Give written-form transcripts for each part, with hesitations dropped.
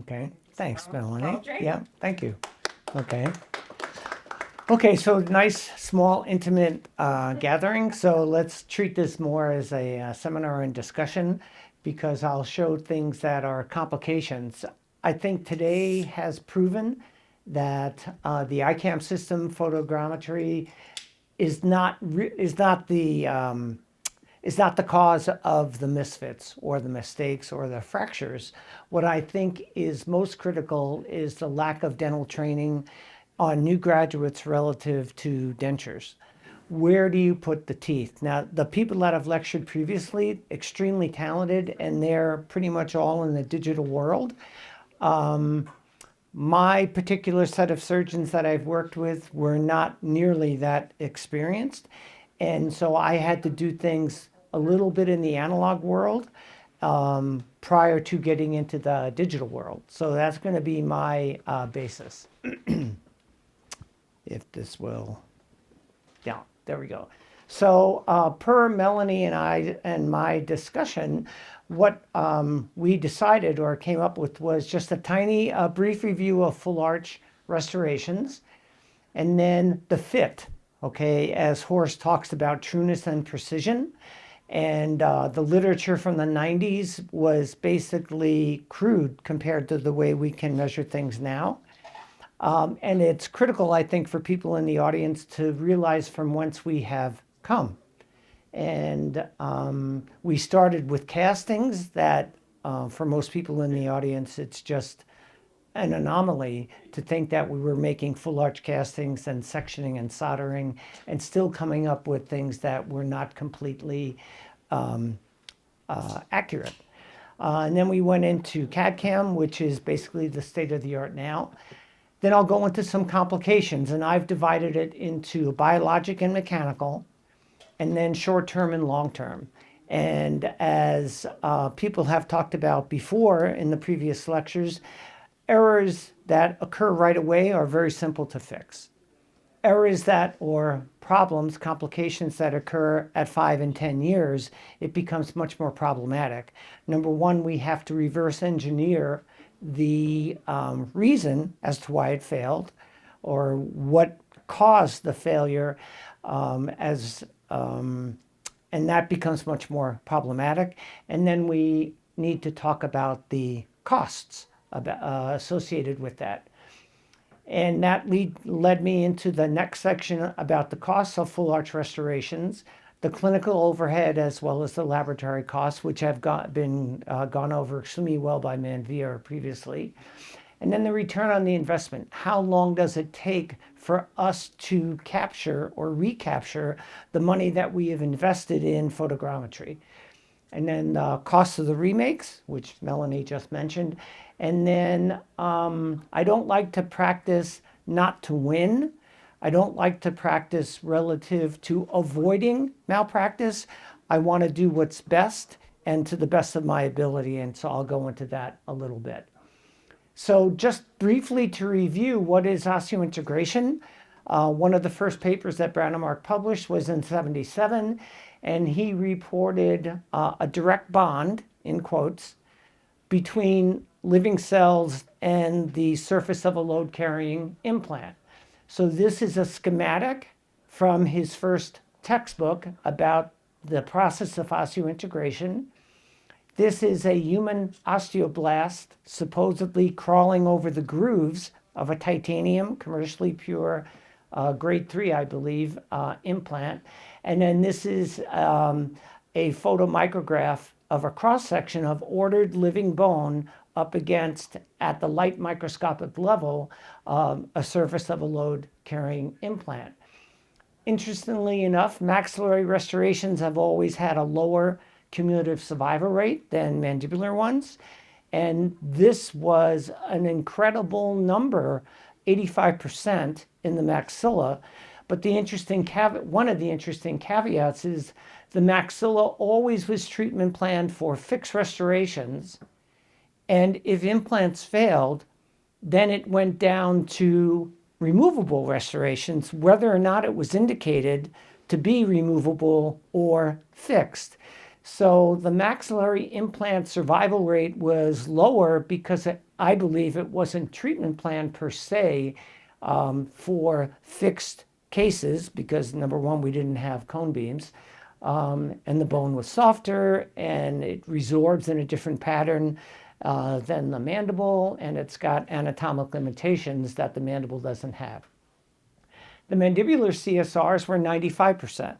Okay, thanks, Melanie. Okay. Yeah, thank you. Okay. Okay, so nice, small, intimate gathering. So let's treat this more as a seminar and discussion because I'll show things that are complications. I think today has proven that the ICam system photogrammetry is not the cause of the misfits or the mistakes or the fractures. What I think is most critical is the lack of dental training on new graduates relative to dentures. Where do you put the teeth? Now, the people that I've lectured previously, extremely talented, and they're pretty much all in the digital world. My particular set of surgeons that I've worked with were not nearly that experienced. And so I had to do things a little bit in the analog world prior to getting into the digital world. So that's going to be my basis. If this will, yeah, there we go. So per Melanie and I and my discussion, what we decided or came up with was just a tiny brief review of full arch restorations, and then the fit, okay, as Horst talks about trueness and precision. And the literature from the 90s was basically crude compared to the way we can measure things now. And it's critical, I think, for people in the audience to realize from whence we have come. And we started with castings that, for most people in the audience, it's just an anomaly to think that we were making full arch castings and sectioning and soldering and still coming up with things that were not completely accurate. And then we went into CAD-CAM, which is basically the state of the art now. Then I'll go into some complications, and I've divided it into biologic and mechanical, and then short-term and long-term. And as people have talked about before in the previous lectures, errors that occur right away are very simple to fix. Errors that, or problems, complications that occur at 5 and 10 years, it becomes much more problematic. Number one, we have to reverse engineer the reason as to why it failed or what caused the failure and that becomes much more problematic. And then we need to talk about the costs associated with that. And that led me into the next section about the costs of full arch restorations, the clinical overhead, as well as the laboratory costs, which have been gone over extremely well by Mandibular previously. And then the return on the investment. How long does it take for us to capture or recapture the money that we have invested in photogrammetry? And then costs of the remakes, which Melanie just mentioned. And then I don't like to practice not to win. I don't like to practice relative to avoiding malpractice. I want to do what's best and to the best of my ability. And so I'll go into that a little bit. So just briefly to review, what is osseointegration? One of the first papers that Branemark published was in '77, and he reported a direct bond, in quotes, between living cells and the surface of a load-carrying implant. So this is a schematic from his first textbook about the process of osseointegration. This is a human osteoblast supposedly crawling over the grooves of a titanium, commercially pure, grade 3, I believe, implant. And then this is a photomicrograph of a cross-section of ordered living bone up against, at the light microscopic level, a surface of a load-carrying implant. Interestingly enough, maxillary restorations have always had a lower cumulative survival rate than mandibular ones. And this was an incredible number, 85% in the maxilla. But the interesting one of the interesting caveats is the maxilla always was treatment planned for fixed restorations. And if implants failed, then it went down to removable restorations, whether or not it was indicated to be removable or fixed. So the maxillary implant survival rate was lower because I believe it wasn't treatment planned per se for fixed cases, because number one, we didn't have cone beams, and the bone was softer and it resorbs in a different pattern than the mandible, and it's got anatomic limitations that the mandible doesn't have. The mandibular CSRs were 95%.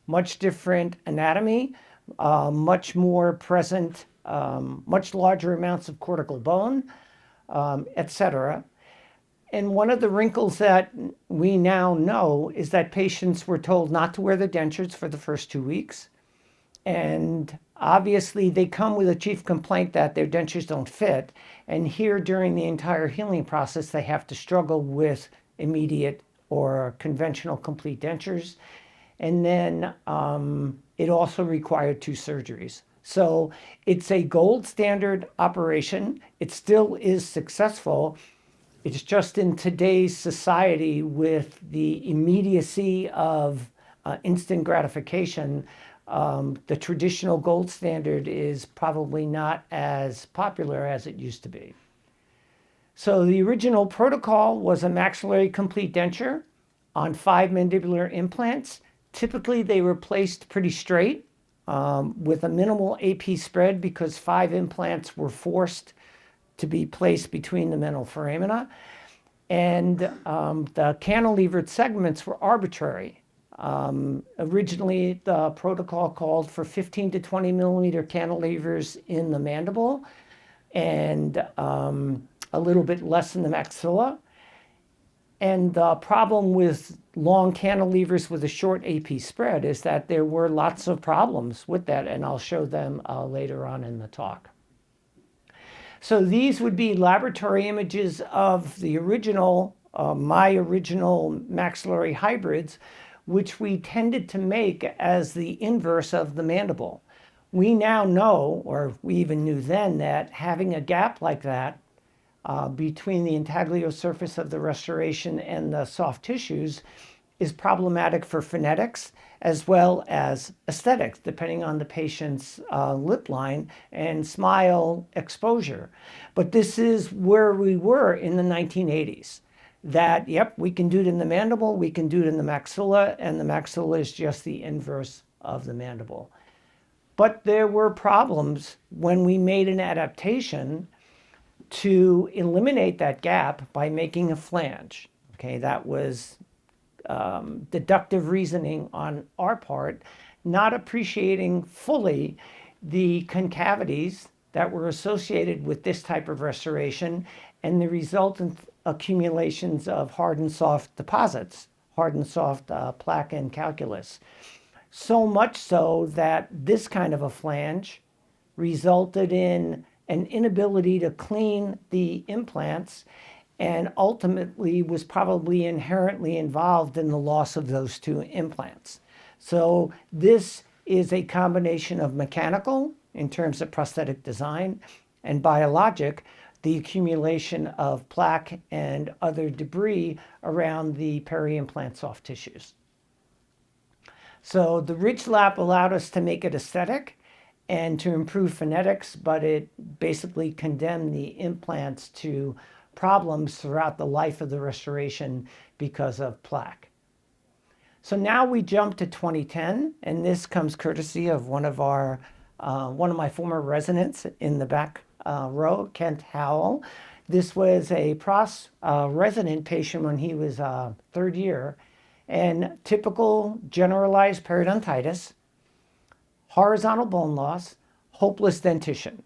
Much different anatomy, much more present, much larger amounts of cortical bone, etc. And one of the wrinkles that we now know is that patients were told not to wear the dentures for the first 2 weeks. And obviously they come with a chief complaint that their dentures don't fit. And here during the entire healing process, they have to struggle with immediate or conventional complete dentures. And then it also required 2 surgeries. So it's a gold standard operation. It still is successful. It's just in today's society, with the immediacy of instant gratification, the traditional gold standard is probably not as popular as it used to be. So the original protocol was a maxillary complete denture on 5 mandibular implants. Typically, they were placed pretty straight with a minimal AP spread, because 5 implants were forced to be placed between the mental foramina. And the cantilevered segments were arbitrary. Originally, the protocol called for 15 to 20 millimeter cantilevers in the mandible and a little bit less in the maxilla. And the problem with long cantilevers with a short AP spread is that there were lots of problems with that, and I'll show them later on in the talk. So these would be laboratory images of the original, my original maxillary hybrids, which we tended to make as the inverse of the mandible. We now know, or we even knew then, that having a gap like that between the intaglio surface of the restoration and the soft tissues is problematic for phonetics as well as aesthetics, depending on the patient's lip line and smile exposure. But this is where we were in the 1980s. That, yep, we can do it in the mandible, we can do it in the maxilla, and the maxilla is just the inverse of the mandible. But there were problems when we made an adaptation to eliminate that gap by making a flange. Okay, that was deductive reasoning on our part, not appreciating fully the concavities that were associated with this type of restoration and the resultant accumulations of hard and soft deposits, hard and soft plaque and calculus. So much so that this kind of a flange resulted in an inability to clean the implants, and ultimately was probably inherently involved in the loss of those 2 implants. So this is a combination of mechanical, in terms of prosthetic design, and biologic, the accumulation of plaque and other debris around the peri-implant soft tissues. So the ridge lap allowed us to make it aesthetic and to improve phonetics, but it basically condemned the implants to problems throughout the life of the restoration because of plaque. So now we jump to 2010, and this comes courtesy of one of my former residents in the back row, Kent Howell. This was a resident patient when he was 3rd year, and typical generalized periodontitis, horizontal bone loss, hopeless dentition.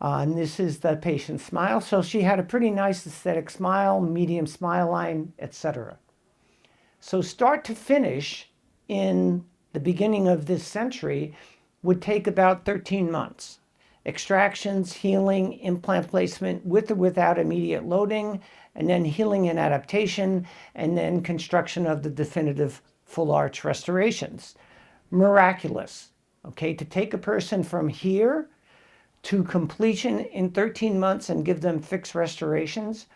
And this is the patient's smile. So she had a pretty nice aesthetic smile, medium smile line, etc. So start to finish in the beginning of this century would take about 13 months. Extractions, healing, implant placement with or without immediate loading, and then healing and adaptation, and then construction of the definitive full arch restorations. Miraculous, okay? To take a person from here to completion in 13 months and give them fixed restorations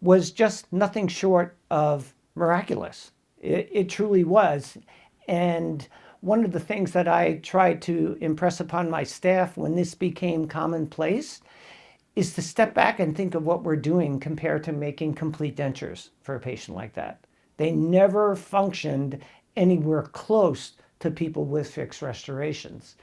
was just nothing short of miraculous. It truly was. And one of the things that I tried to impress upon my staff when this became commonplace is to step back and think of what we're doing compared to making complete dentures for a patient like that. They never functioned anywhere close to people with fixed restorations.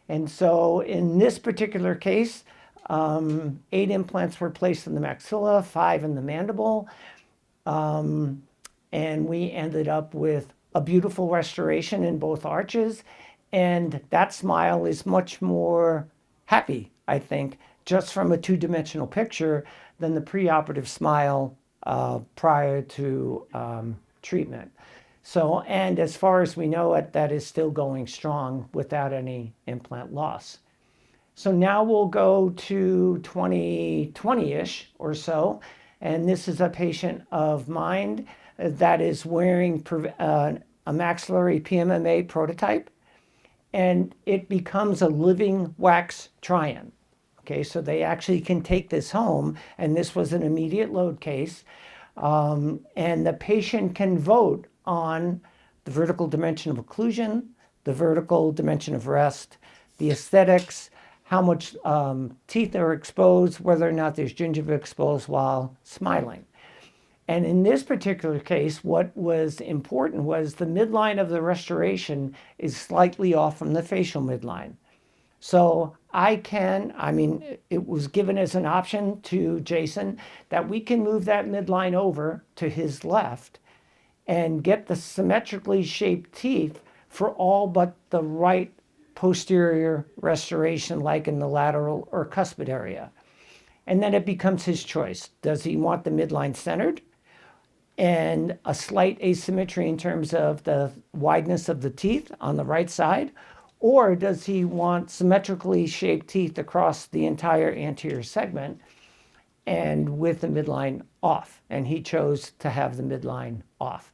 And so in this particular case, 8 implants were placed in the maxilla, 5 in the mandible, and we ended up with a beautiful restoration in both arches. And that smile is much more happy, I think, just from a two-dimensional picture than the preoperative smile prior to treatment. So, and as far as we know, that is still going strong without any implant loss. So now we'll go to 2020-ish or so, and this is a patient of mine that is wearing a maxillary PMMA prototype, and it becomes a living wax try-in. Okay, so they actually can take this home, and this was an immediate load case, and the patient can vote on the vertical dimension of occlusion, the vertical dimension of rest, the aesthetics, how much teeth are exposed, whether or not there's gingiva exposed while smiling. And in this particular case, what was important was the midline of the restoration is slightly off from the facial midline. So it was given as an option to Jason that we can move that midline over to his left and get the symmetrically shaped teeth for all but the right posterior restoration, like in the lateral or cuspid area. And then it becomes his choice. Does he want the midline centered and a slight asymmetry in terms of the wideness of the teeth on the right side? Or does he want symmetrically shaped teeth across the entire anterior segment and with the midline off? And he chose to have the midline off.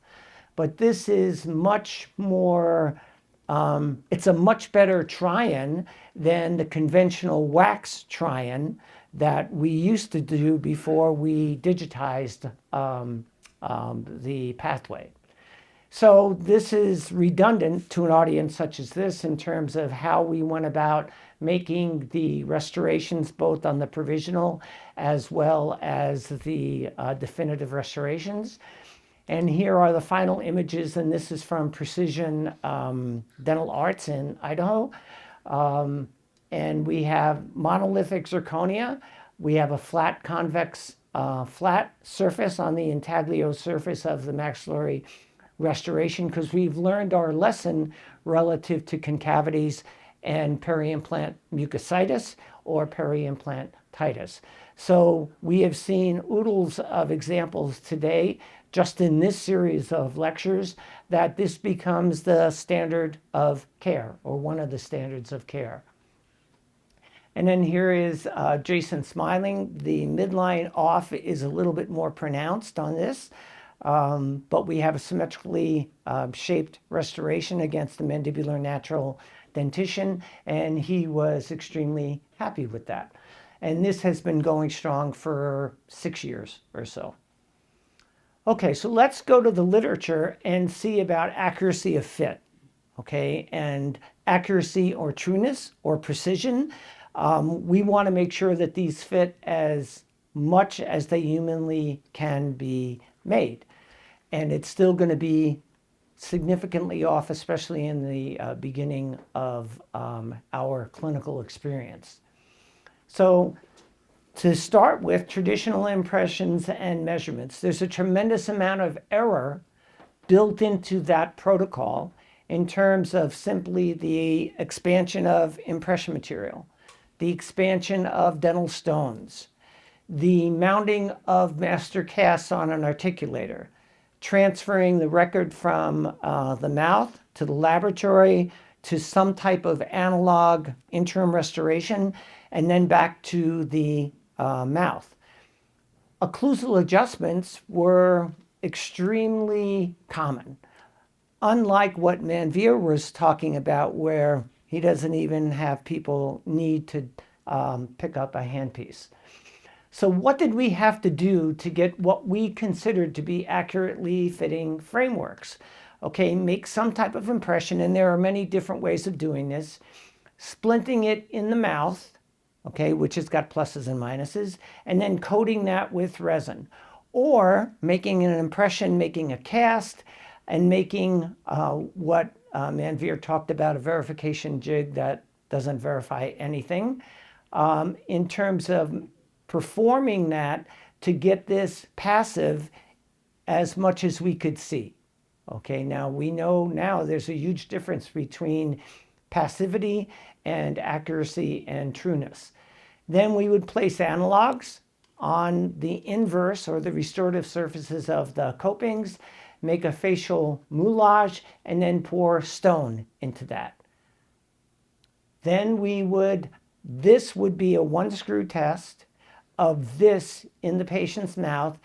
But this is much more, it's a much better try-in than the conventional wax try-in that we used to do before we digitized the pathway. So this is redundant to an audience such as this in terms of how we went about making the restorations both on the provisional as well as the definitive restorations. And here are the final images, and this is from Precision Dental Arts in Idaho. And we have monolithic zirconia. We have a flat convex flat surface on the intaglio surface of the maxillary restoration, because we've learned our lesson relative to concavities and peri-implant mucositis or peri-implant titus. So we have seen oodles of examples today, just in this series of lectures, that this becomes the standard of care, or one of the standards of care. And then here is Jason smiling. The midline off is a little bit more pronounced on this, but we have a symmetrically shaped restoration against the mandibular natural dentition, and he was extremely happy with that. And this has been going strong for 6 years or so. Okay, so let's go to the literature and see about accuracy of fit, okay, and accuracy or trueness or precision. We want to make sure that these fit as much as they humanly can be made. And it's still going to be significantly off, especially in the beginning of our clinical experience. So to start with, traditional impressions and measurements, there's a tremendous amount of error built into that protocol in terms of simply the expansion of impression material, the expansion of dental stones, the mounting of master casts on an articulator, transferring the record from the mouth to the laboratory to some type of analog interim restoration, and then back to the mouth. Occlusal adjustments were extremely common, unlike what Manvier was talking about, where he doesn't even have people need to pick up a handpiece. So what did we have to do to get what we considered to be accurately fitting frameworks? okay, make some type of impression, and there are many different ways of doing this. Splinting it in the mouth, okay, which has got pluses and minuses, and then coating that with resin. Or making an impression, making a cast, and making what Manveer talked about, a verification jig that doesn't verify anything, in terms of performing that to get this passive as much as we could see. Okay, now we know now there's a huge difference between passivity and accuracy and trueness. Then we would place analogs on the inverse or the restorative surfaces of the copings, make a facial moulage, and then pour stone into that. Then this would be a 1-screw test of this in the patient's mouth.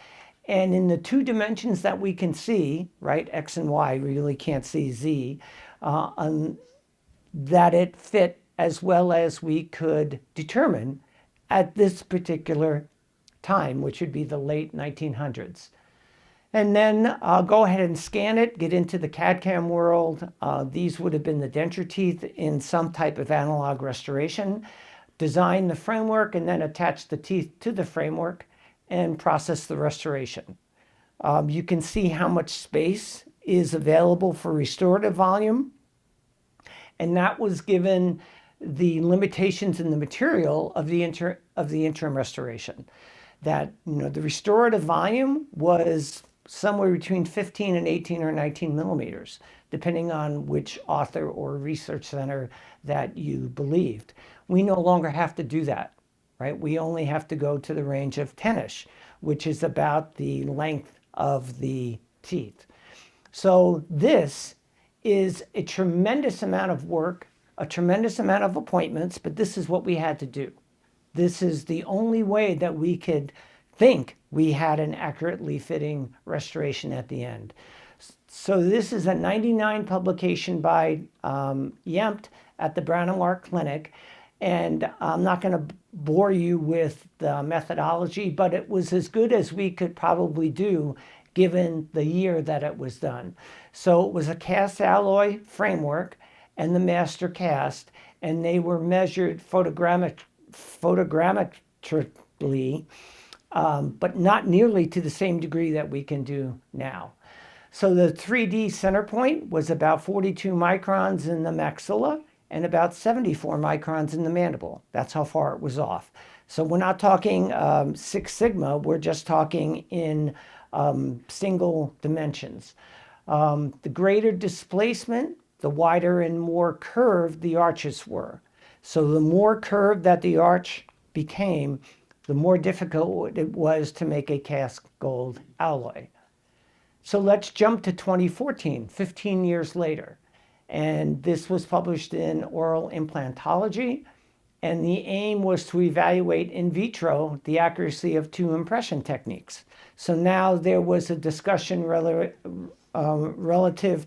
And in the 2 dimensions that we can see, right, X and Y, we really can't see Z, that it fit as well as we could determine at this particular time, which would be the late 1900s. And then go ahead and scan it, get into the CAD/CAM world. These would have been the denture teeth in some type of analog restoration. Design the framework and then attach the teeth to the framework and process the restoration. You can see how much space is available for restorative volume. And that was given the limitations in the material of the interim restoration. That, the restorative volume was somewhere between 15 and 18 or 19 millimeters, depending on which author or research center that you believed. We no longer have to do that, right? We only have to go to the range of 10-ish, which is about the length of the teeth. So this is a tremendous amount of work, a tremendous amount of appointments, but this is what we had to do. This is the only way that we could think we had an accurately fitting restoration at the end. So this is a 99 publication by Yempt at the Branemark Clinic. And I'm not going to bore you with the methodology, but it was as good as we could probably do given the year that it was done. So it was a cast alloy framework and the master cast, and they were measured photogrammetrically, but not nearly to the same degree that we can do now. So the 3D center point was about 42 microns in the maxilla and about 74 microns in the mandible. That's how far it was off. So we're not talking 6 sigma, we're just talking in single dimensions. The greater displacement, the wider and more curved the arches were. So the more curved that the arch became, the more difficult it was to make a cast gold alloy. So let's jump to 2014, 15 years later. And this was published in Oral Implantology. And the aim was to evaluate in vitro the accuracy of 2 impression techniques. So now there was a discussion relative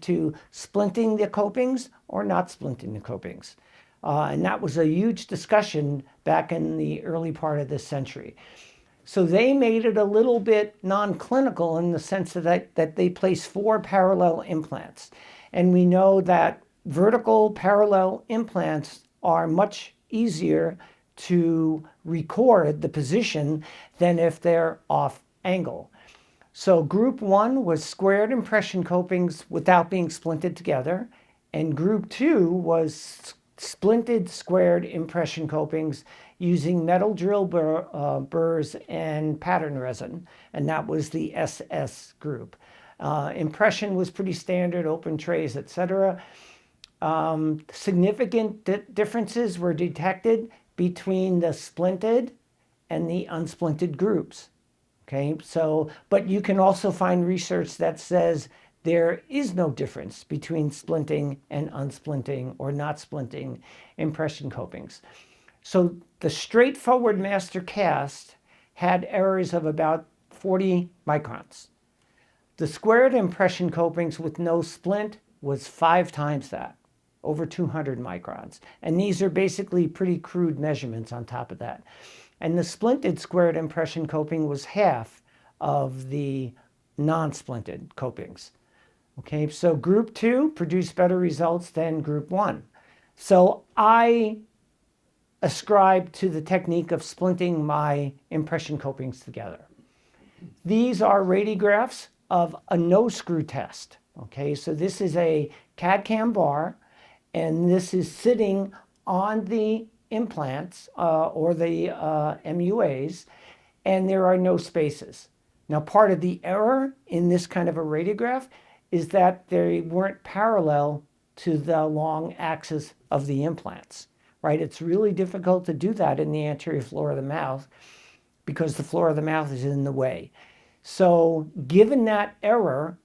to splinting the copings or not splinting the copings. And that was a huge discussion back in the early part of this century. So they made it a little bit non-clinical in the sense that they placed 4 parallel implants. And we know that vertical parallel implants are much easier to record the position than if they're off angle. So group 1 was squared impression copings without being splinted together. And group 2 was splinted squared impression copings using metal drill burrs and pattern resin. And that was the SS group. Impression was pretty standard, open trays, etc. Significant differences were detected between the splinted and the unsplinted groups. Okay, so, but you can also find research that says there is no difference between splinting and unsplinting or not splinting impression copings. So the straightforward master cast had errors of about 40 microns. The squared impression copings with no splint was 5 times that, over 200 microns. And these are basically pretty crude measurements on top of that. And the splinted squared impression coping was half of the non-splinted copings. Okay, so group 2 produced better results than group 1. So I ascribe to the technique of splinting my impression copings together. These are radiographs of a no-screw test. Okay, so this is a CAD-CAM bar, and this is sitting on the implants or the MUAs, and there are no spaces. Now, part of the error in this kind of a radiograph is that they weren't parallel to the long axis of the implants, right? It's really difficult to do that in the anterior floor of the mouth because the floor of the mouth is in the way. So given that error,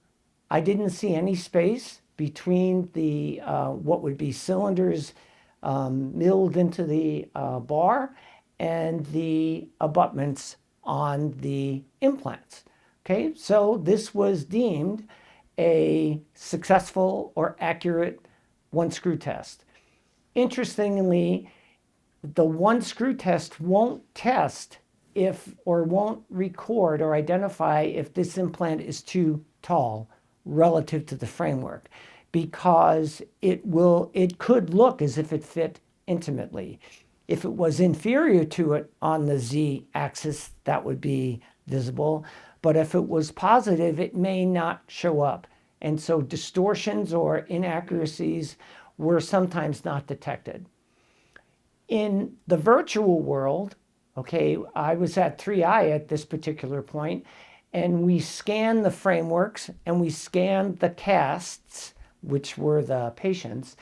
I didn't see any space between the what would be cylinders milled into the bar and the abutments on the implants. Okay, so this was deemed a successful or accurate one-screw test. Interestingly, the one-screw test won't test if, or won't record or identify if this implant is too tall relative to the framework, because it could look as if it fit intimately. If it was inferior to it on the z-axis, that would be visible. But if it was positive, it may not show up. And so distortions or inaccuracies were sometimes not detected. In the virtual world, okay, I was at 3i at this particular point, and we scanned the frameworks and we scanned the casts, which were the patients,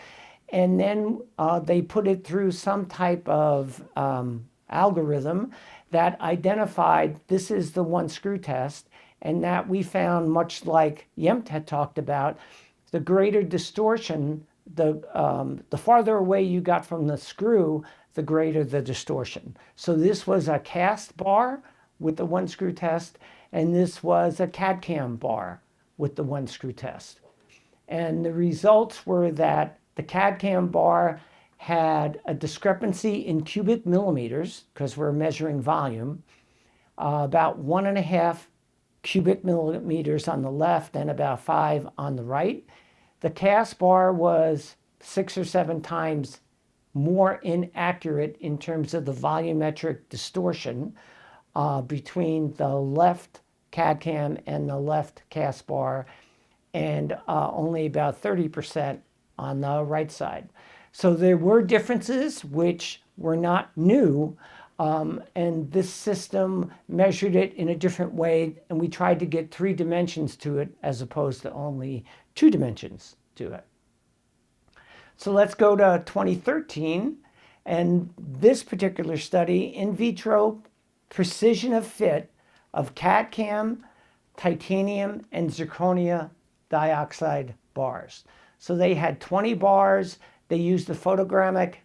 and then they put it through some type of algorithm that identified this is the one screw test, and that we found, much like Yemt had talked about, the greater distortion, the farther away you got from the screw, the greater the distortion. So this was a cast bar with the one screw test, and this was a CAD-CAM bar with the one screw test. And the results were that the CAD-CAM bar had a discrepancy in cubic millimeters, because we're measuring volume, about 1.5 cubic millimeters on the left and about 5 on the right. The cast bar was 6 or 7 times more inaccurate in terms of the volumetric distortion between the left CAD-CAM and the left cast bar, and only about 30% on the right side. So there were differences which were not new, and this system measured it in a different way, and we tried to get 3 dimensions to it as opposed to only 2 dimensions to it. So let's go to 2013, and this particular study, in vitro precision of fit of CAD-CAM, titanium, and zirconia dioxide bars. So they had 20 bars. They used the photogrammic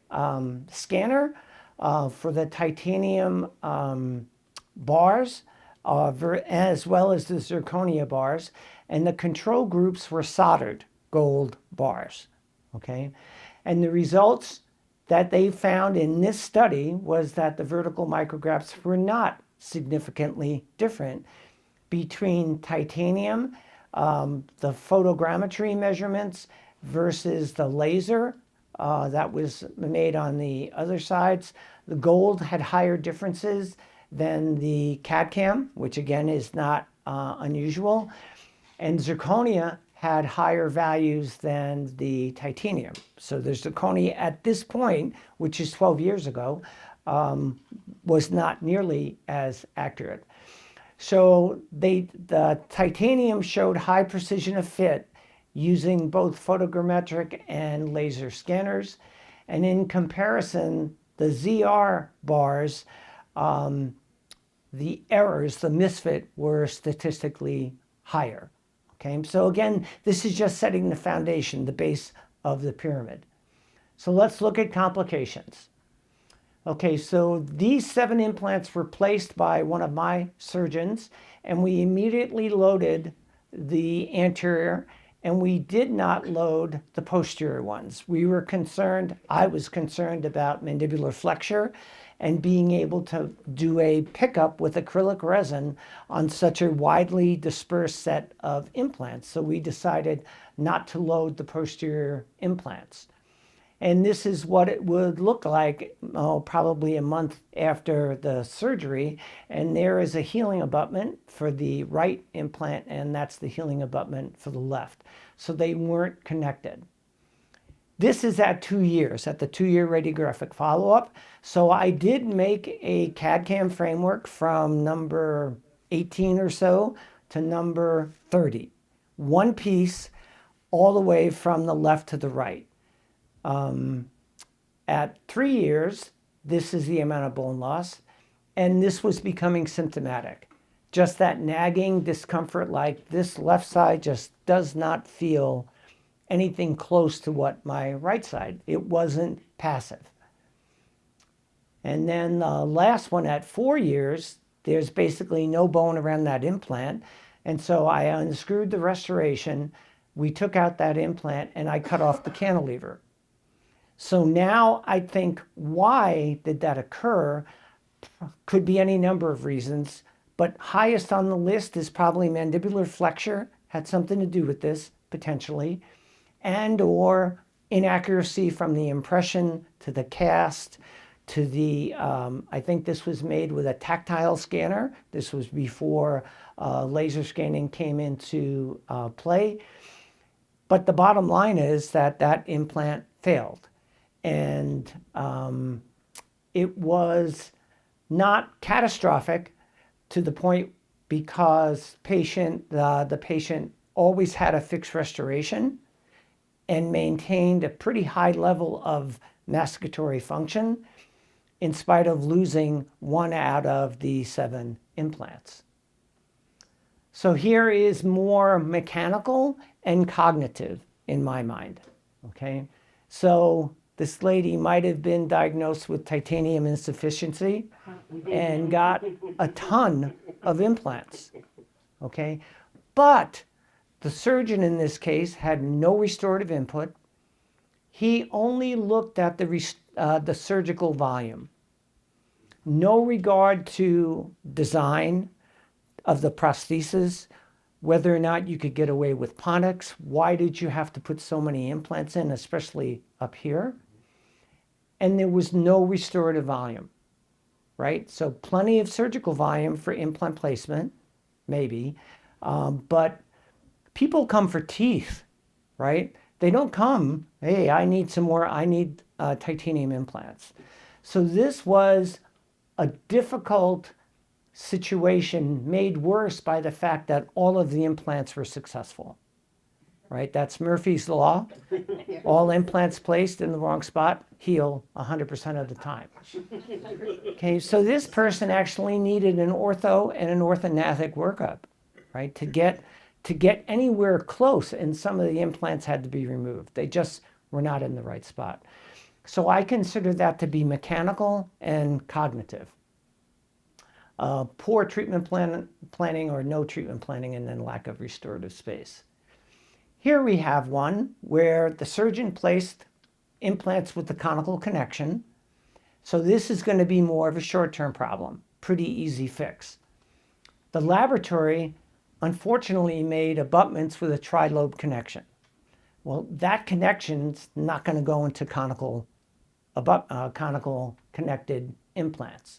scanner for the titanium bars, as well as the zirconia bars, and the control groups were soldered gold bars. Okay, and the results that they found in this study was that the vertical micrographs were not significantly different between titanium, the photogrammetry measurements, versus the laser that was made on the other sides. The gold had higher differences than the CAD-CAM, which again is not unusual, and zirconia had higher values than the titanium. So the zirconia at this point, which is 12 years ago, was not nearly as accurate. So the titanium showed high precision of fit using both photogrammetric and laser scanners. And in comparison, the ZR bars, the errors, the misfit, were statistically higher. Okay, so again, this is just setting the foundation, the base of the pyramid. So let's look at complications. Okay, so these 7 implants were placed by one of my surgeons, and we immediately loaded the anterior, and we did not load the posterior ones. We were concerned, I was concerned about mandibular flexure and being able to do a pickup with acrylic resin on such a widely dispersed set of implants. So we decided not to load the posterior implants. And this is what it would look like, probably a month after the surgery. And there is a healing abutment for the right implant, and that's the healing abutment for the left. So they weren't connected. This is at 2 years, at the 2-year radiographic follow-up. So I did make a CAD/CAM framework from number 18 or so to number 30. One piece all the way from the left to the right. At 3 years, this is the amount of bone loss, and this was becoming symptomatic. Just that nagging discomfort, like this left side just does not feel anything close to what my right side. It wasn't passive. And then the last one at 4 years, there's basically no bone around that implant. And so I unscrewed the restoration, we took out that implant, and I cut off the cantilever. So now I think, why did that occur? Could be any number of reasons, but highest on the list is probably mandibular flexure, had something to do with this, potentially, and or inaccuracy from the impression to the cast to the, I think this was made with a tactile scanner. This was before laser scanning came into play. But the bottom line is that that implant failed. And it was not catastrophic to the point because the patient always had a fixed restoration and maintained a pretty high level of masticatory function in spite of losing 1 out of the 7 implants. So here is more mechanical and cognitive in my mind, okay? So this lady might have been diagnosed with titanium insufficiency and got a ton of implants, okay? But the surgeon in this case had no restorative input. He only looked at the surgical volume. No regard to design of the prosthesis, whether or not you could get away with Pontics. Why did you have to put so many implants in, especially up here? And there was no restorative volume, right? So plenty of surgical volume for implant placement, maybe, but people come for teeth, right? They don't come, hey, I need some more, I need titanium implants. So this was a difficult situation made worse by the fact that all of the implants were successful, right? That's Murphy's Law. All implants placed in the wrong spot heal 100% of the time. Okay, so this person actually needed an ortho and an orthognathic workup, right? To get anywhere close, and some of the implants had to be removed. They just were not in the right spot. So I consider that to be mechanical and cognitive. Poor treatment planning or no treatment planning, and then lack of restorative space. Here we have one where the surgeon placed implants with the conical connection. So this is going to be more of a short-term problem, pretty easy fix. The laboratory unfortunately made abutments with a trilobe connection. Well, that connection's not going to go into conical connected implants.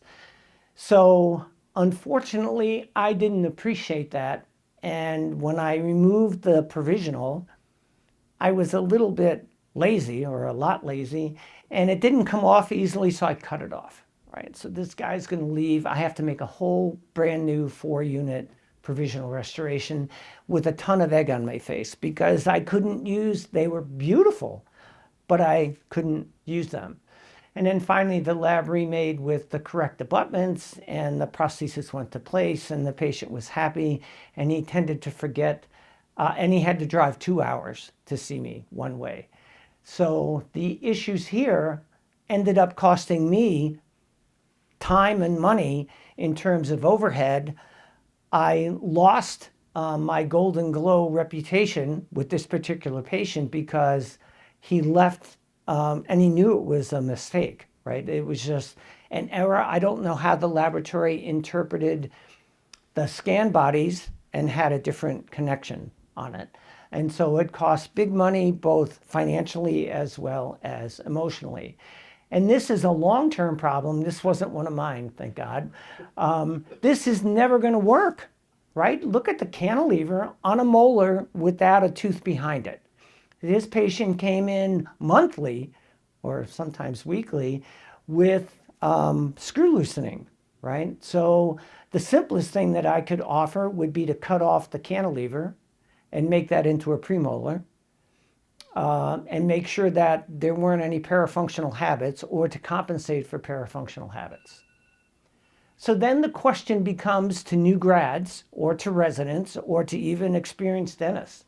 So unfortunately, I didn't appreciate that. And when I removed the provisional, I was a little bit lazy, or a lot lazy, and it didn't come off easily, so I cut it off, right? So this guy's going to leave. I have to make a whole brand new 4-unit provisional restoration with a ton of egg on my face because I couldn't use, they were beautiful, but I couldn't use them. And then finally, the lab remade with the correct abutments, and the prosthesis went to place, and the patient was happy, and he tended to forget, and he had to drive 2 hours to see me one way. So the issues here ended up costing me time and money in terms of overhead. I lost my Golden Glow reputation with this particular patient because he left and he knew it was a mistake, right? It was just, an error. I don't know how the laboratory interpreted the scan bodies and had a different connection on it. And so it costs big money, both financially as well as emotionally. And this is a long-term problem. This wasn't one of mine, thank God. This is never going to work, right? Look at the cantilever on a molar without a tooth behind it. This patient came in monthly, or sometimes weekly, with screw loosening, right? So the simplest thing that I could offer would be to cut off the cantilever and make that into a premolar, and make sure that there weren't any parafunctional habits, or to compensate for parafunctional habits. So then the question becomes to new grads, or to residents, or to even experienced dentists.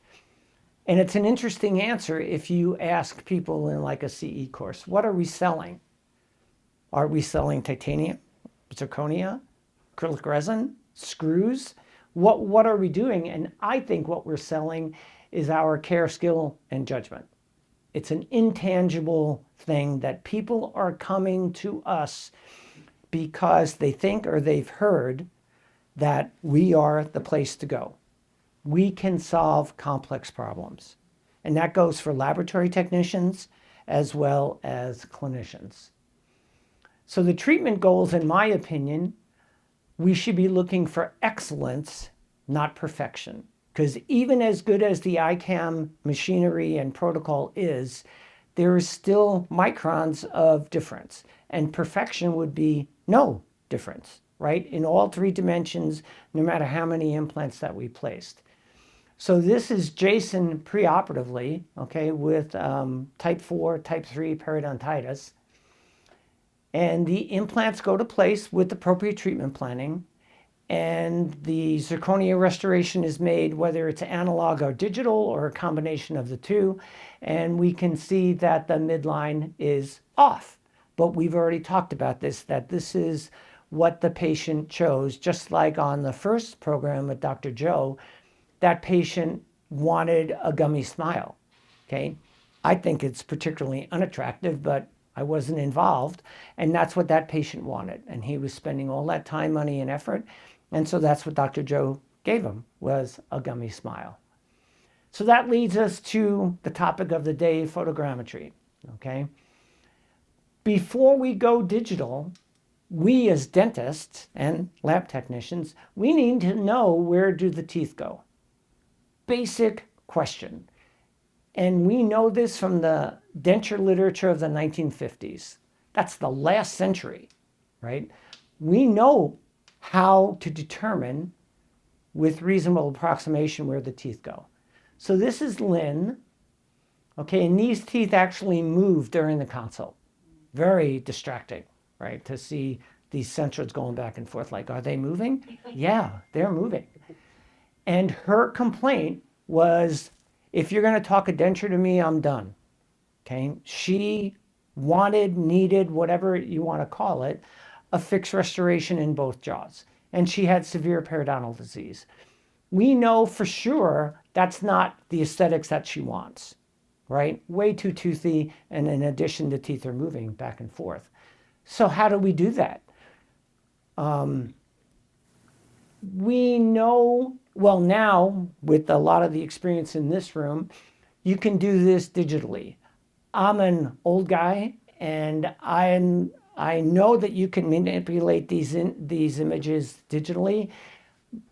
And it's an interesting answer if you ask people in like a CE course, what are we selling? Are we selling titanium, zirconia, acrylic resin, screws? What are we doing? And I think what we're selling is our care, skill, and judgment. It's an intangible thing that people are coming to us because they think or they've heard that we are the place to go. We can solve complex problems. And that goes for laboratory technicians as well as clinicians. So the treatment goals, in my opinion, we should be looking for excellence, not perfection. Because even as good as the ICam machinery and protocol is, there is still microns of difference. And perfection would be no difference, right? In all three dimensions, no matter how many implants that we placed. So this is Jason preoperatively, okay, with type 4, type 3 periodontitis. And the implants go to place with appropriate treatment planning. And the zirconia restoration is made, whether it's analog or digital or a combination of the two. And we can see that the midline is off. But we've already talked about this, that this is what the patient chose. Just like on the first program with Dr. Joe, that patient wanted a gummy smile, okay? I think it's particularly unattractive, but I wasn't involved. And that's what that patient wanted. And he was spending all that time, money, and effort. And so that's what Dr. Joe gave him, was a gummy smile. So that leads us to the topic of the day, photogrammetry, okay? Before we go digital, we as dentists and lab technicians, we need to know, where do the teeth go? Basic question. And we know this from the denture literature of the 1950s. That's the last century, right? We know how to determine with reasonable approximation where the teeth go. So this is Lynn, okay, and these teeth actually move during the consult. Very distracting, right, to see these centroids going back and forth, like, are they moving? Yeah, they're moving. And her complaint was, if you're going to talk a denture to me, I'm done, okay? She wanted, needed, whatever you want to call it, a fixed restoration in both jaws. And she had severe periodontal disease. We know for sure that's not the aesthetics that she wants, right? Way too toothy, and in addition, the teeth are moving back and forth. So how do we do that? We know, well, now with a lot of the experience in this room, you can do this digitally. I'm an old guy, and I know that you can manipulate these images digitally,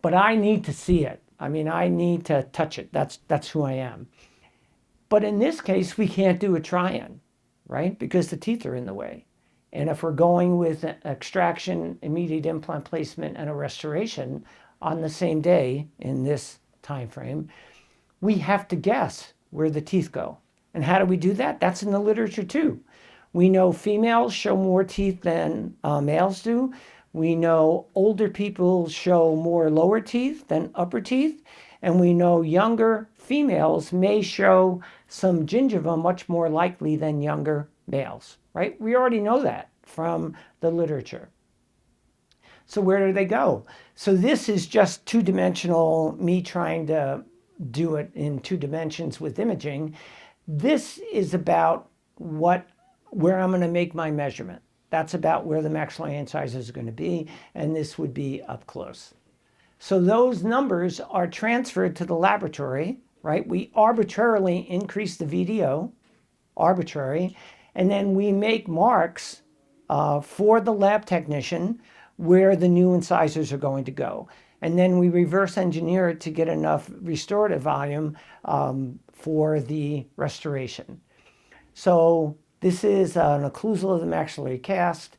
but I need to see it. I mean, I need to touch it. That's who I am. But in this case, we can't do a try-in, right? Because the teeth are in the way. And if we're going with extraction, immediate implant placement, and a restoration on the same day in this time frame, we have to guess where the teeth go. And how do we do that? That's in the literature too. We know females show more teeth than males do. We know older people show more lower teeth than upper teeth. And we know younger females may show some gingiva much more likely than younger males, right? We already know that from the literature. So where do they go? So this is just two-dimensional, me trying to do it in 2 dimensions with imaging. This is about where I'm going to make my measurement. That's about where the maxillary incisors are going to be, and this would be up close. So those numbers are transferred to the laboratory, right? We arbitrarily increase the VDO, arbitrary, and then we make marks for the lab technician where the new incisors are going to go. And then we reverse engineer it to get enough restorative volume for the restoration. So this is an occlusal of the maxillary cast.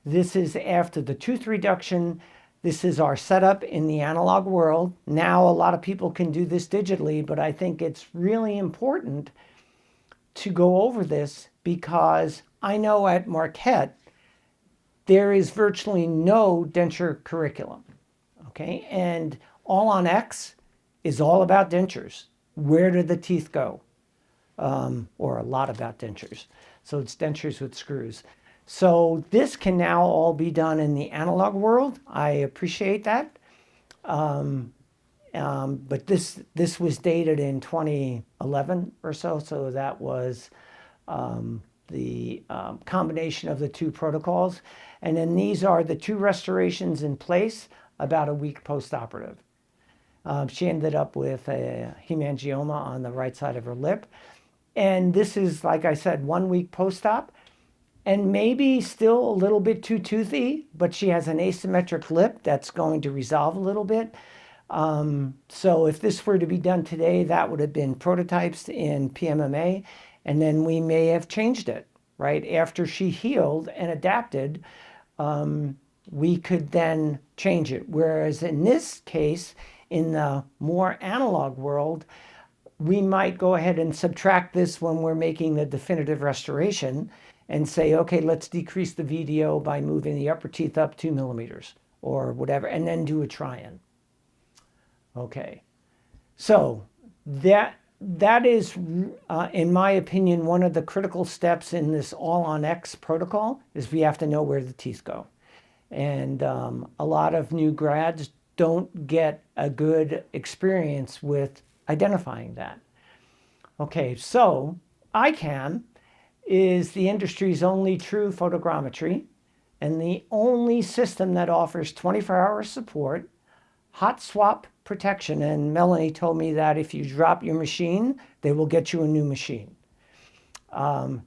This is after the tooth reduction. This is our setup in the analog world. Now a lot of people can do this digitally, but I think it's really important to go over this because I know at Marquette, there is virtually no denture curriculum, okay? And All on X is all about dentures. Where do the teeth go? Or a lot about dentures. So it's dentures with screws. So this can now all be done in the analog world. I appreciate that. But this was dated in 2011 or so. So that was the combination of the two protocols. And then these are the two restorations in place about a week post-operative. She ended up with a hemangioma on the right side of her lip. And this is, like I said, 1 week post-op. And maybe still a little bit too toothy, but she has an asymmetric lip that's going to resolve a little bit. So if this were to be done today, that would have been prototypes in PMMA, and then we may have changed it, right? After she healed and adapted, we could then change it. Whereas in this case, in the more analog world, we might go ahead and subtract this when we're making the definitive restoration and say, okay, let's decrease the VDO by moving the upper teeth up 2 millimeters or whatever, and then do a try-in. Okay, so that is, in my opinion, one of the critical steps in this all on X protocol is we have to know where the teeth go. And a lot of new grads don't get a good experience with identifying that. Okay, so ICam is the industry's only true photogrammetry and the only system that offers 24-hour support, hot swap protection, and Melanie told me that if you drop your machine, they will get you a new machine.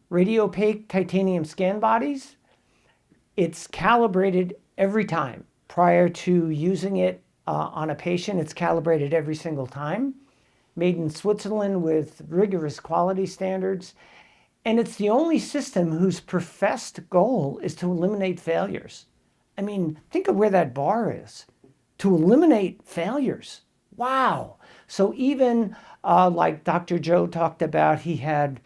Radio-opaque titanium scan bodies, it's calibrated every time. Prior to using it on a patient, it's calibrated every single time. Made in Switzerland with rigorous quality standards. And it's the only system whose professed goal is to eliminate failures. I mean, think of where that bar is. To eliminate failures. Wow. So even like Dr. Joe talked about, he had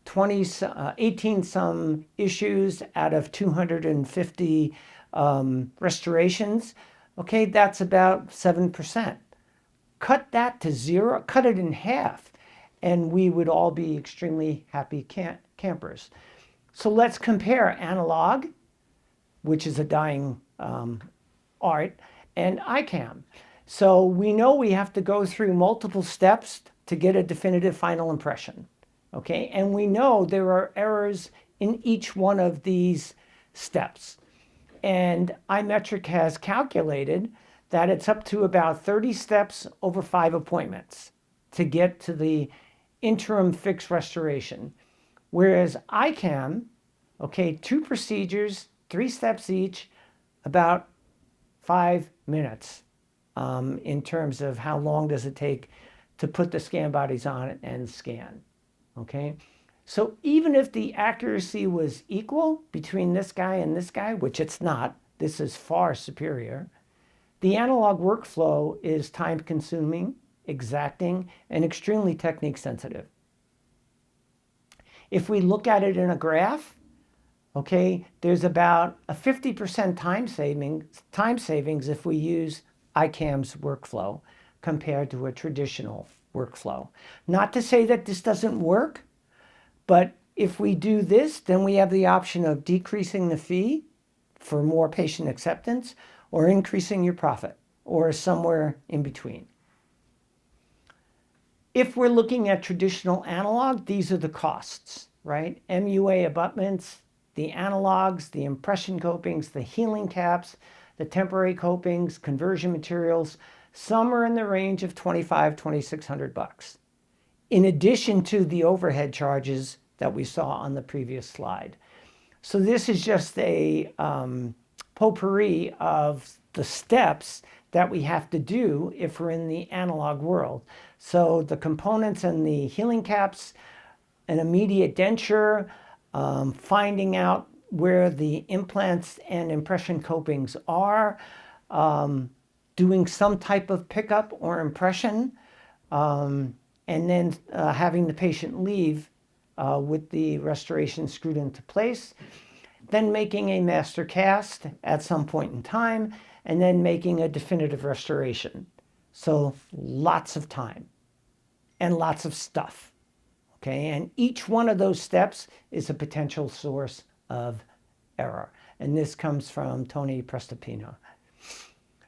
18 some issues out of 250 restorations. Okay, that's about 7%. Cut that to zero, cut it in half, and we would all be extremely happy campers. So let's compare analog, which is a dying art, and ICam. So we know we have to go through multiple steps to get a definitive final impression, okay? And we know there are errors in each one of these steps. And iMetric has calculated that it's up to about 30 steps over 5 appointments to get to the interim fixed restoration. Whereas ICam, okay, 2 procedures, 3 steps each, about 5 minutes in terms of how long does it take to put the scan bodies on it and scan, okay? So even if the accuracy was equal between this guy and this guy, which it's not, this is far superior, the analog workflow is time-consuming, exacting, and extremely technique-sensitive. If we look at it in a graph, okay, there's about a 50% time savings if we use ICam's workflow compared to a traditional workflow. Not to say that this doesn't work, but if we do this, then we have the option of decreasing the fee for more patient acceptance or increasing your profit, or somewhere in between. If we're looking at traditional analog, these are the costs, right? MUA abutments, the analogs, the impression copings, the healing caps, the temporary copings, conversion materials. Some are in the range of $2,600, in addition to the overhead charges that we saw on the previous slide. So this is just a potpourri of the steps that we have to do if we're in the analog world. So the components and the healing caps, an immediate denture, finding out where the implants and impression copings are, doing some type of pickup or impression, and then having the patient leave with the restoration screwed into place, then making a master cast at some point in time, and then making a definitive restoration. So lots of time and lots of stuff. Okay, and each one of those steps is a potential source of error. And this comes from Tony Prestopino.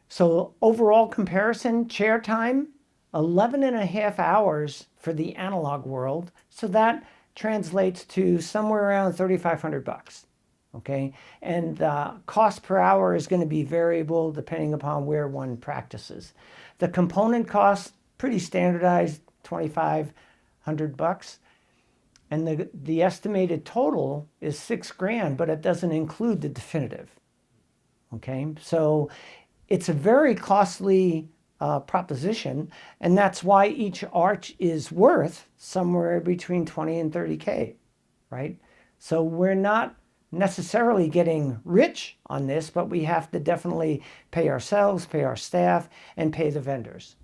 So overall comparison, chair time, 11.5 hours for the analog world. So that translates to somewhere around $3,500. Okay, and cost per hour is going to be variable depending upon where one practices. The component cost, pretty standardized, $2,500. And the estimated total is $6,000, but it doesn't include the definitive. Okay, so it's a very costly proposition, and that's why each arch is worth somewhere between 20 and 30K, right? So we're not necessarily getting rich on this, but we have to definitely pay ourselves, pay our staff, and pay the vendors.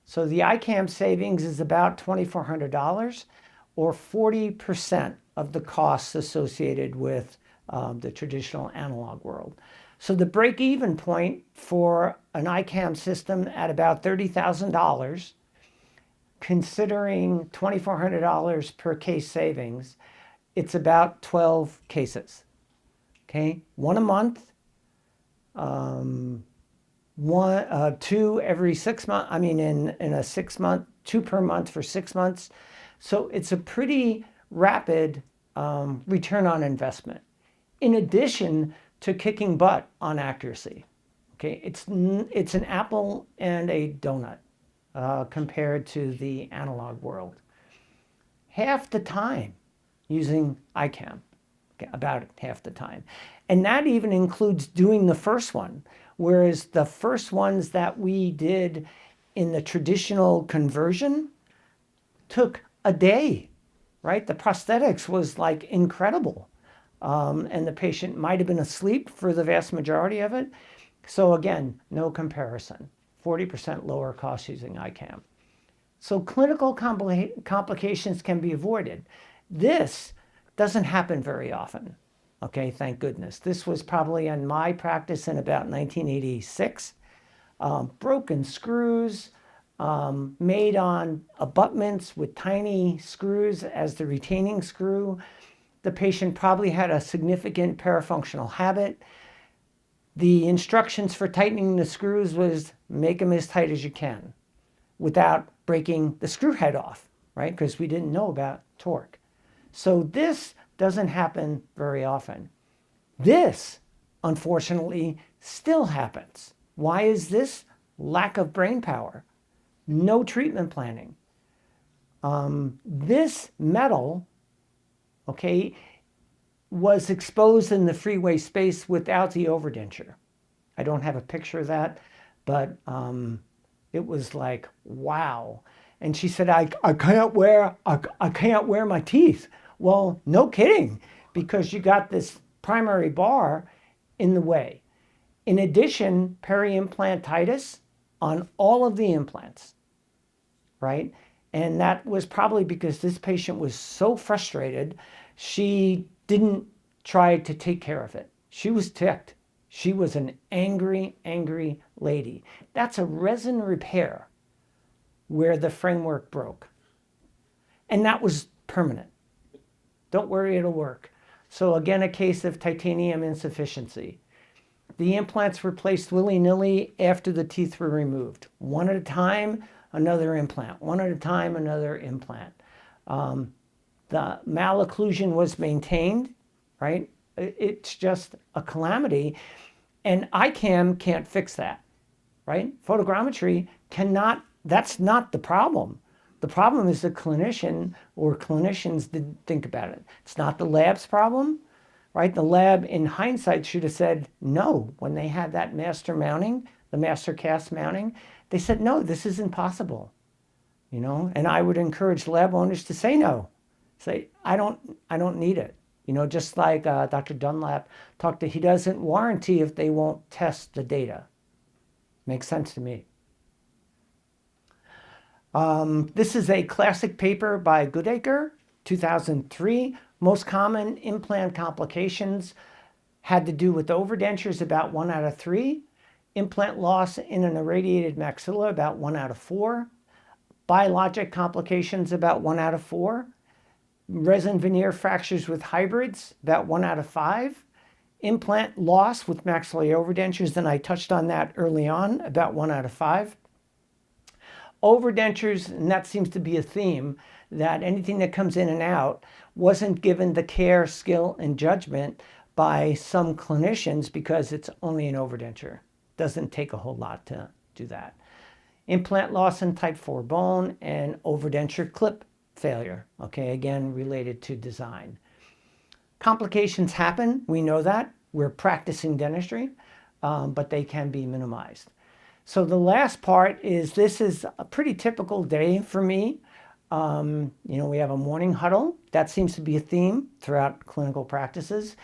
So the ICam savings is about $2,400, or 40% of the costs associated with the traditional analog world. So the break-even point for an ICam system at about $30,000, considering $2,400 per case savings, it's about 12 cases. Okay, one a month, two every 6 months. I mean, in a 6 month, 2 per month for 6 months. So it's a pretty rapid return on investment, in addition to kicking butt on accuracy. Okay, it's an apple and a donut compared to the analog world. Half the time using ICam, okay, about half the time. And that even includes doing the first one, whereas the first ones that we did in the traditional conversion took a day, right? The prosthetics was like incredible. And the patient might have been asleep for the vast majority of it. So again, no comparison, 40% lower cost using ICam. So clinical complications can be avoided. This doesn't happen very often. Okay, thank goodness. This was probably in my practice in about 1986. Broken screws, made on abutments with tiny screws as the retaining screw. The patient probably had a significant parafunctional habit. The instructions for tightening the screws was make them as tight as you can without breaking the screw head off, right? Because we didn't know about torque. So this doesn't happen very often. This, unfortunately, still happens. Why is this? Lack of brain power. No treatment planning. This metal, okay, was exposed in the freeway space without the overdenture. I don't have a picture of that, but it was like, wow. And she said, I can't wear my teeth. Well, no kidding, because you got this primary bar in the way. In addition, peri-implantitis on all of the implants, right? And that was probably because this patient was so frustrated, she didn't try to take care of it. She was ticked. She was an angry, angry lady. That's a resin repair where the framework broke. And that was permanent. Don't worry, it'll work. So again, a case of titanium insufficiency. The implants were placed willy-nilly after the teeth were removed. One at a time, another implant. One at a time, another implant. The malocclusion was maintained, right? It's just a calamity. And ICam can't fix that, right? Photogrammetry cannot, that's not the problem. The problem is the clinician or clinicians didn't think about it. It's not the lab's problem, right? The lab in hindsight should have said no when they had that master mounting, the master cast mounting. They said, no, this is impossible, you know? And I would encourage lab owners to say no. Say, I don't need it. You know, just like Dr. Dunlap talked to, he doesn't warranty if they won't test the data. Makes sense to me. This is a classic paper by Goodacre, 2003. Most common implant complications had to do with overdentures, about 1 out of 3. Implant loss in an irradiated maxilla, about 1 out of 4. Biologic complications, about 1 out of 4. Resin veneer fractures with hybrids, about 1 out of 5. Implant loss with maxillary overdentures, and I touched on that early on, about 1 out of 5. Overdentures, and that seems to be a theme, that anything that comes in and out wasn't given the care, skill, and judgment by some clinicians because it's only an overdenture. Doesn't take a whole lot to do that. Implant loss in type 4 bone and overdenture clip failure, okay, again, related to design. Complications happen, we know that. We're practicing dentistry, but they can be minimized. So the last part is, this is a pretty typical day for me. You know, we have a morning huddle. That seems to be a theme throughout clinical practices.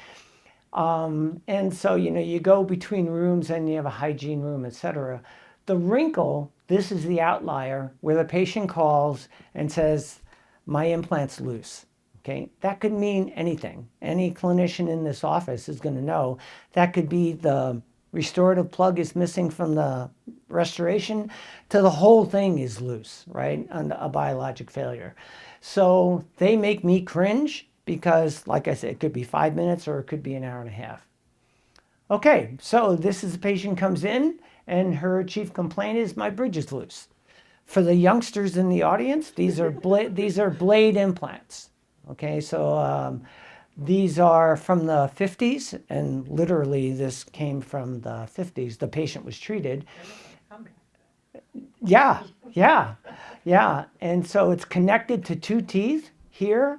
And so, you know, you go between rooms and you have a hygiene room, etc. The wrinkle, this is the outlier where the patient calls and says, my implant's loose. Okay, that could mean anything. Any clinician in this office is going to know that could be the restorative plug is missing from the restoration to the whole thing is loose, right? And a biologic failure. So they make me cringe because, like I said, it could be 5 minutes or it could be an hour and a half. Okay, so this is a patient comes in and her chief complaint is my bridge is loose. For the youngsters in the audience, these are blade implants. Okay, so these are from the 50s, and literally this came from the 50s. The patient was treated. Yeah. And so it's connected to 2 teeth here,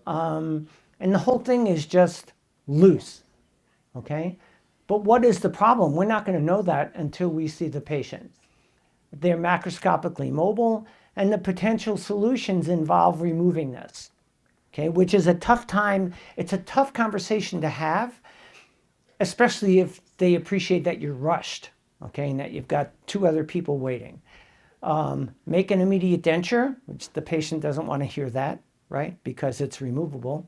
and the whole thing is just loose. Okay, but what is the problem? We're not going to know that until we see the patient. They're macroscopically mobile, and the potential solutions involve removing this. Okay, which is a tough time. It's a tough conversation to have, especially if they appreciate that you're rushed, okay, and that you've got 2 other people waiting. Make an immediate denture, which the patient doesn't want to hear that, right, because it's removable.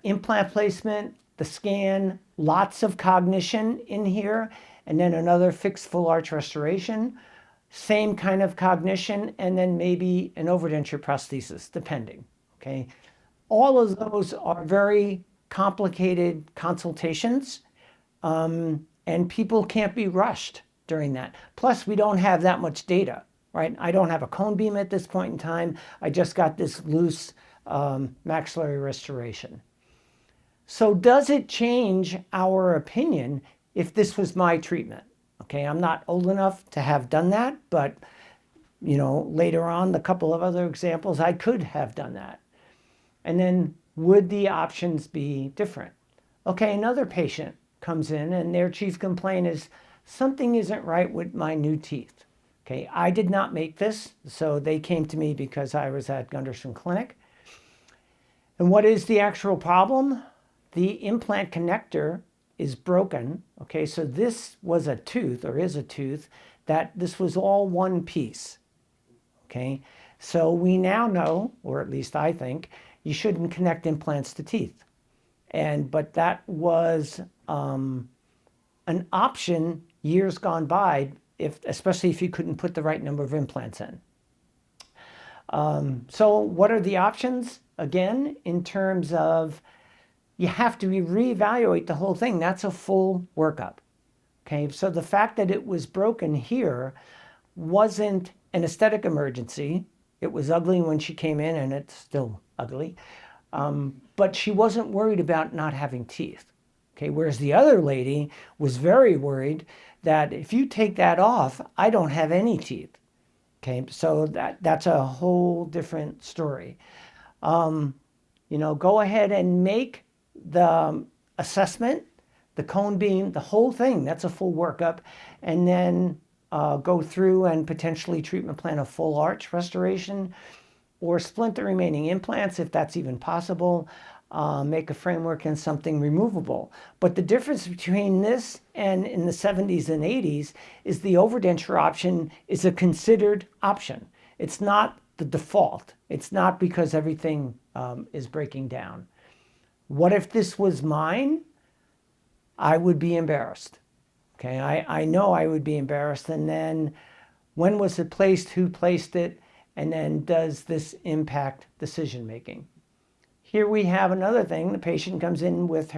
Implant placement, the scan, lots of cognition in here, and then another fixed full arch restoration. Same kind of cognition, and then maybe an overdenture prosthesis, depending. Okay, all of those are very complicated consultations, and people can't be rushed during that. Plus, we don't have that much data, right? I don't have a cone beam at this point in time. I just got this loose maxillary restoration. So does it change our opinion if this was my treatment? Okay, I'm not old enough to have done that, but you know, later on, the couple of other examples, I could have done that. And then would the options be different? Okay, another patient comes in and their chief complaint is something isn't right with my new teeth. Okay, I did not make this, so they came to me because I was at Gunderson Clinic. And what is the actual problem? The implant connector is broken. Okay, so this was a tooth, or is a tooth, that this was all one piece. Okay, so we now know, or at least I think, you shouldn't connect implants to teeth. But that was an option years gone by, especially if you couldn't put the right number of implants in. So what are the options? Again, in terms of, you have to reevaluate the whole thing. That's a full workup. Okay, so the fact that it was broken here wasn't an aesthetic emergency. It was ugly when she came in, and it's still ugly. But she wasn't worried about not having teeth. Okay, whereas the other lady was very worried that if you take that off, I don't have any teeth. Okay, so that's a whole different story. Go ahead and make the assessment, the cone beam, the whole thing. That's a full workup. And then go through and potentially treatment plan a full arch restoration or splint the remaining implants if that's even possible. Make a framework and something removable. But the difference between this and in the 70s and 80s is the overdenture option is a considered option. It's not the default. It's not because everything is breaking down. What if this was mine? I would be embarrassed. Okay, I know I would be embarrassed. And then when was it placed? Who placed it? And then does this impact decision making? Here we have another thing. The patient comes in with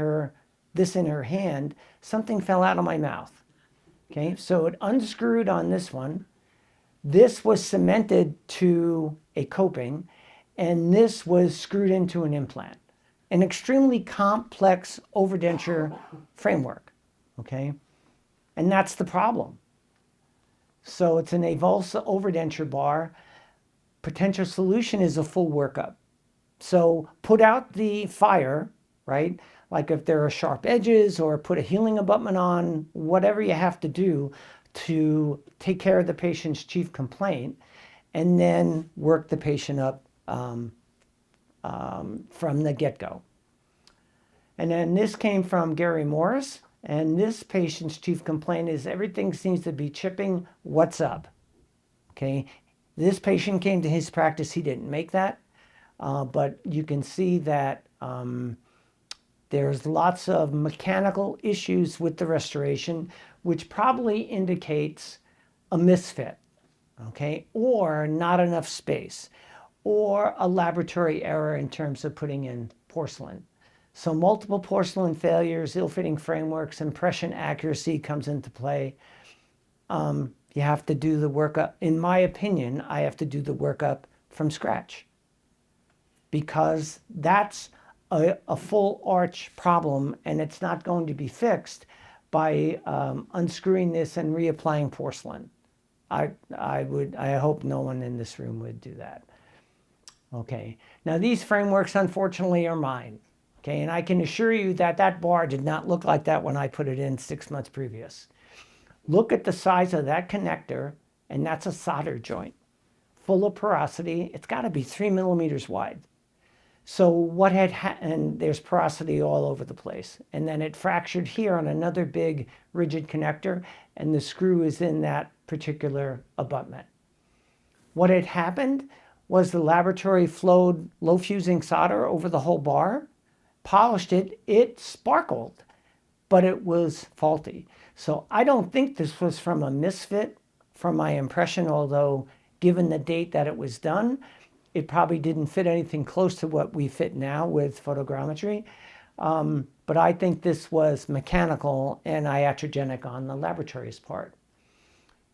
this in her hand. Something fell out of my mouth. Okay, so it unscrewed on this one. This was cemented to a coping, and this was screwed into an implant. An extremely complex overdenture framework. Okay, and that's the problem. So it's an avulsa overdenture bar. Potential solution is a full workup. So put out the fire, right? Like if there are sharp edges or put a healing abutment on, whatever you have to do to take care of the patient's chief complaint, and then work the patient up from the get-go. And then this came from Gary Morris, and this patient's chief complaint is everything seems to be chipping. What's up? Okay, this patient came to his practice. He didn't make that. But you can see that there's lots of mechanical issues with the restoration, which probably indicates a misfit, okay, or not enough space, or a laboratory error in terms of putting in porcelain. So multiple porcelain failures, ill-fitting frameworks, impression accuracy comes into play. You have to do the workup. In my opinion, I have to do the workup from scratch, because that's a full arch problem, and it's not going to be fixed by unscrewing this and reapplying porcelain. I hope no one in this room would do that. Okay, now these frameworks unfortunately are mine. Okay, and I can assure you that that bar did not look like that when I put it in 6 months previous. Look at the size of that connector, and that's a solder joint full of porosity. It's got to be 3 millimeters wide. So what had and there's porosity all over the place. And then it fractured here on another big rigid connector, and the screw is in that particular abutment. What had happened was the laboratory flowed low fusing solder over the whole bar, polished it, it sparkled, but it was faulty. So I don't think this was from a misfit from my impression, although given the date that it was done, it probably didn't fit anything close to what we fit now with photogrammetry. But I think this was mechanical and iatrogenic on the laboratory's part.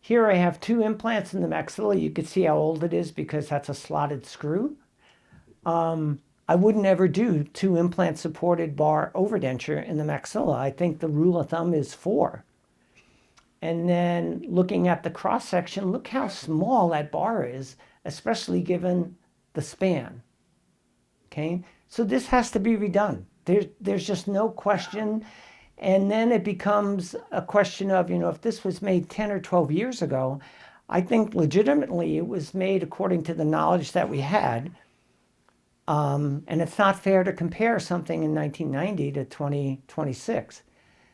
Here I have 2 implants in the maxilla. You can see how old it is because that's a slotted screw. I wouldn't ever do 2 implant supported bar overdenture in the maxilla. I think the rule of thumb is 4. And then looking at the cross section, look how small that bar is, especially given the span. Okay, so this has to be redone. There's just no question. And then it becomes a question of, if this was made 10 or 12 years ago, I think legitimately it was made according to the knowledge that we had. And it's not fair to compare something in 1990 to 2026.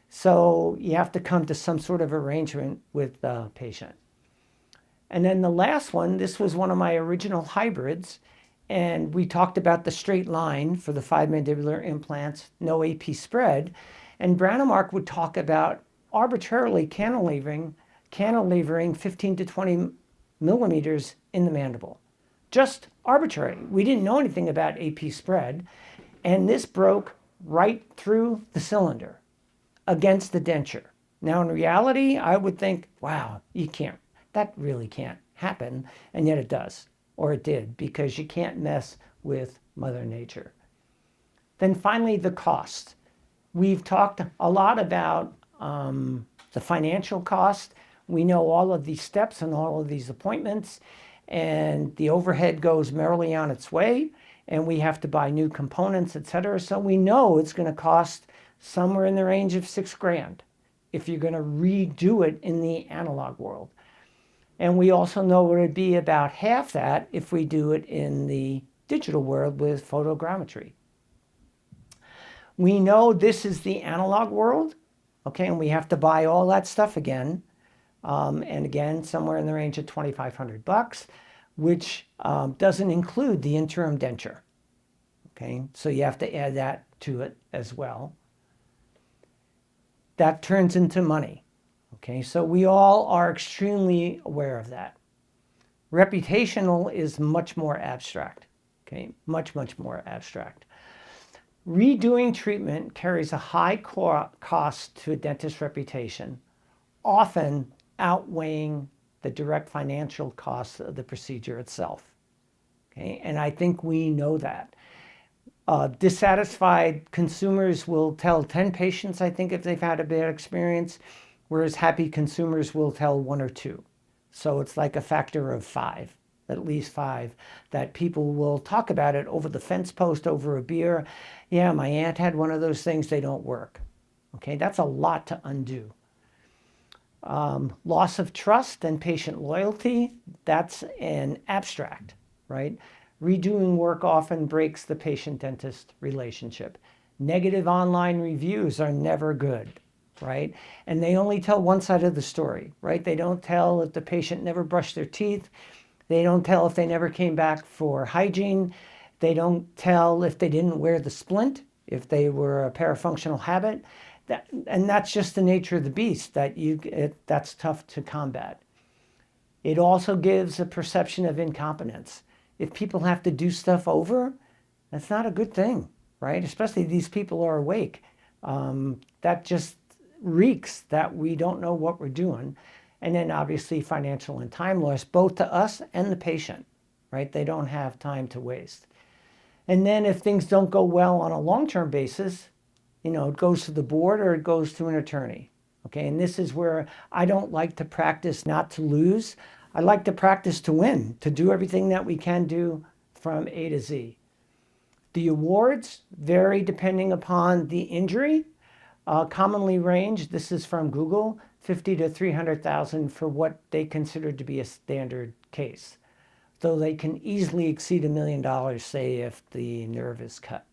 So you have to come to some sort of arrangement with the patient. And then the last one, this was one of my original hybrids. And we talked about the straight line for the 5 mandibular implants, no AP spread. And Branemark would talk about arbitrarily cantilevering 15 to 20 millimeters in the mandible. Just arbitrary. We didn't know anything about AP spread. And this broke right through the cylinder against the denture. Now, in reality, I would think, wow, that really can't happen. And yet it does, or it did, because you can't mess with Mother Nature. Then finally, the cost. We've talked a lot about the financial cost. We know all of these steps and all of these appointments, and the overhead goes merrily on its way, and we have to buy new components, et cetera. So we know it's going to cost somewhere in the range of $6,000 if you're going to redo it in the analog world. And we also know it would be about half that if we do it in the digital world with photogrammetry. We know this is the analog world, okay, and we have to buy all that stuff again. And again, somewhere in the range of $2,500, which doesn't include the interim denture, okay? So you have to add that to it as well. That turns into money, okay? So we all are extremely aware of that. Reputational is much more abstract, okay? Much, much more abstract. Redoing treatment carries a high cost to a dentist's reputation, often outweighing the direct financial costs of the procedure itself. Okay? And I think we know that. Dissatisfied consumers will tell 10 patients, I think, if they've had a bad experience, whereas happy consumers will tell 1 or 2. So it's like a factor of 5, at least 5, that people will talk about it over the fence post, over a beer. Yeah, my aunt had one of those things, they don't work. Okay, that's a lot to undo. Loss of trust and patient loyalty, that's an abstract, right? Redoing work often breaks the patient-dentist relationship. Negative online reviews are never good, right? And they only tell one side of the story, right? They don't tell if the patient never brushed their teeth. They don't tell if they never came back for hygiene. They don't tell if they didn't wear the splint, if they were a parafunctional habit. And that's just the nature of the beast, that's tough to combat. It also gives a perception of incompetence. If people have to do stuff over, that's not a good thing, right? Especially these people are awake. That just reeks that we don't know what we're doing. And then obviously financial and time loss, both to us and the patient, right? They don't have time to waste. And then if things don't go well on a long-term basis, you know, it goes to the board or it goes to an attorney. Okay, and this is where I don't like to practice not to lose. I like to practice to win, to do everything that we can do from A to Z. The awards vary depending upon the injury. Commonly range, this is from Google, 50 to 300,000 for what they consider to be a standard case. Though they can easily exceed $1 million, say, if the nerve is cut.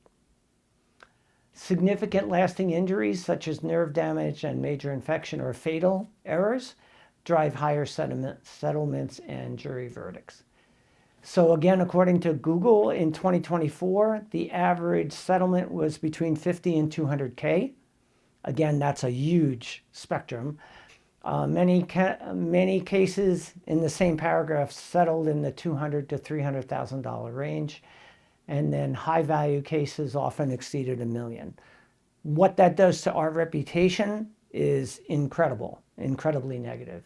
Significant lasting injuries such as nerve damage and major infection or fatal errors drive higher settlements and jury verdicts. So again, according to Google, in 2024, the average settlement was between 50 and 200K. Again, that's a huge spectrum. Many cases in the same paragraph settled in the $200,000 to $300,000 range. And then high value cases often exceeded $1 million. What that does to our reputation is incredible, incredibly negative.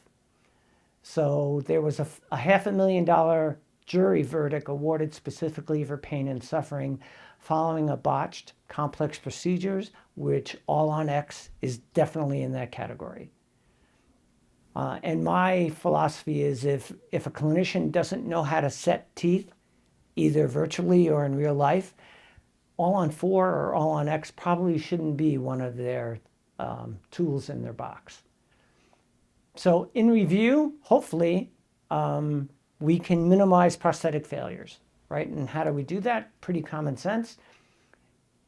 So there was a $500,000 jury verdict awarded specifically for pain and suffering following a botched complex procedures, which All on X is definitely in that category. And my philosophy is if a clinician doesn't know how to set teeth, either virtually or in real life, All on 4 or All on X probably shouldn't be one of their tools in their box. So in review, hopefully, we can minimize prosthetic failures, right? And how do we do that? Pretty common sense.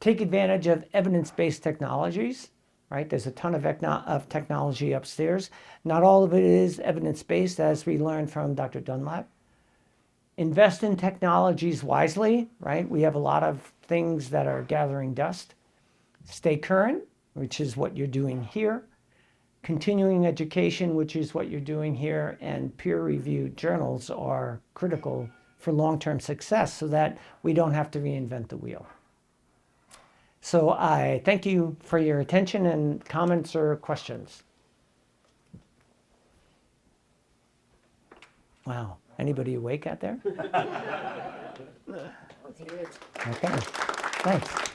Take advantage of evidence-based technologies, right? There's a ton of technology upstairs. Not all of it is evidence-based, as we learned from Dr. Dunlap. Invest in technologies wisely, right? We have a lot of things that are gathering dust. Stay current, which is what you're doing here. Continuing education, which is what you're doing here, and peer-reviewed journals are critical for long-term success so that we don't have to reinvent the wheel. So I thank you for your attention and comments or questions. Wow. Anybody awake out there? Okay, thanks.